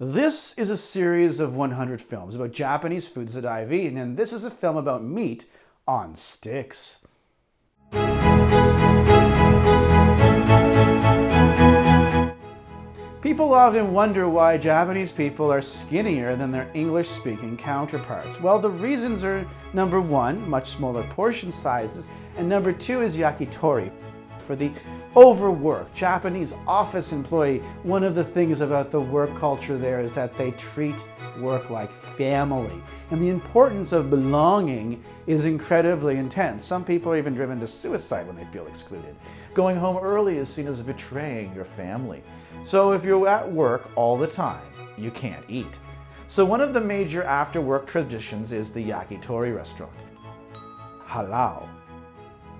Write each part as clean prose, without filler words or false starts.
This is a series of 100 films about Japanese foods that I've eaten, and this is a film about meat on sticks. People often wonder why Japanese people are skinnier than their English-speaking counterparts. Well, the reasons are number one, much smaller portion sizes, and number two is yakitori. For the overworked Japanese office employee, one of the things about the work culture there is that they treat work like family. And the importance of belonging is incredibly intense. Some people are even driven to suicide when they feel excluded. Going home early is seen as betraying your family. So if you're at work all the time, you can't eat. So one of the major after-work traditions is the yakitori restaurant. Halal.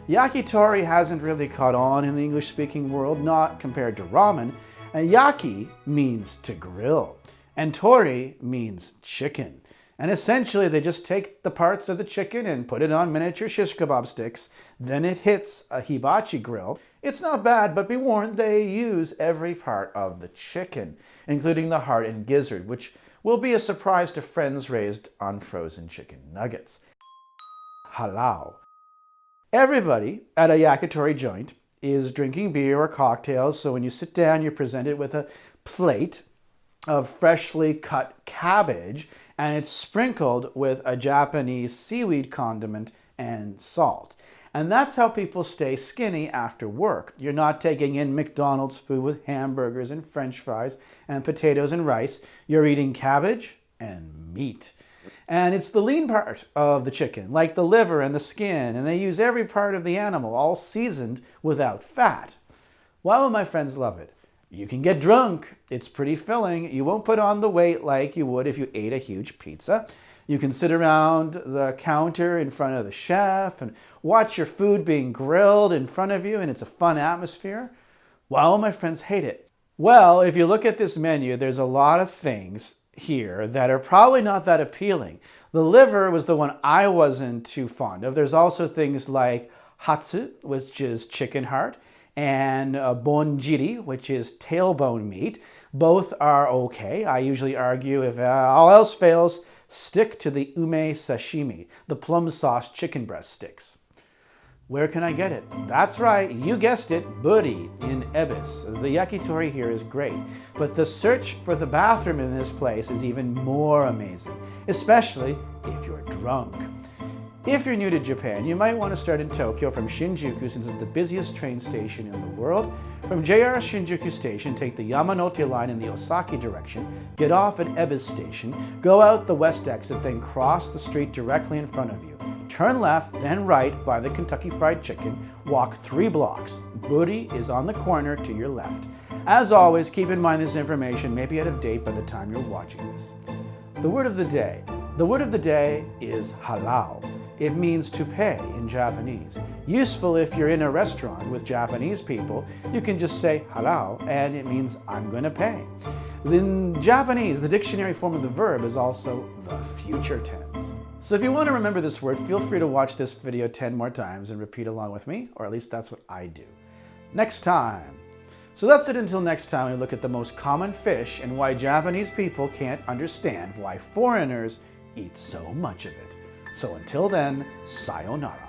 Yakitori hasn't really caught on in the English-speaking world, not compared to ramen. And yaki means to grill, and tori means chicken. And essentially, they just take the parts of the chicken and put it on miniature shish kebab sticks. Then it hits a hibachi grill. It's not bad, but be warned, they use every part of the chicken, including the heart and gizzard, which will be a surprise to friends raised on frozen chicken nuggets. Halal. Everybody at a yakitori joint is drinking beer or cocktails, so when you sit down, you're presented with a plate of freshly cut cabbage, and it's sprinkled with a Japanese seaweed condiment and salt. And that's how people stay skinny after work. You're not taking in McDonald's food with hamburgers and French fries and potatoes and rice. You're eating cabbage and meat. And it's the lean part of the chicken, like the liver and the skin, and they use every part of the animal, all seasoned without fat. Why will my friends love it? You can get drunk. It's pretty filling. You won't put on the weight like you would if you ate a huge pizza. You can sit around the counter in front of the chef and watch your food being grilled in front of you, and it's a fun atmosphere. Why will my friends hate it? Well, if you look at this menu, there's a lot of things here that are probably not that appealing. The liver was the one I wasn't too fond of. There's also things like HATSU, which is chicken heart, and BONJIRI, which is tailbone meat. Both are okay. I usually argue if all else fails, stick to the ume sashimi, the plum sauce chicken breast sticks. Where can I get it? That's right, you guessed it, Buri in Ebisu. The yakitori here is great, but the search for the bathroom in this place is even more amazing, especially if you're drunk. If you're new to Japan, you might want to start in Tokyo from Shinjuku, since it's the busiest train station in the world. From JR Shinjuku Station, take the Yamanote Line in the Osaki direction, get off at Ebisu Station, go out the west exit, then cross the street directly in front of you. Turn left, then right by the Kentucky Fried Chicken, walk 3 blocks. Buri is on the corner to your left. As always, keep in mind this information may be out of date by the time you're watching this. The word of the day. The word of the day is halal. It means to pay in Japanese. Useful if you're in a restaurant with Japanese people, you can just say halal and it means I'm going to pay. In Japanese, the dictionary form of the verb is also the future tense. So if you want to remember this word, feel free to watch this video 10 more times and repeat along with me, or at least that's what I do. Next time. So that's it until next time we look at the most common fish and why Japanese people can't understand why foreigners eat so much of it. So until then, sayonara.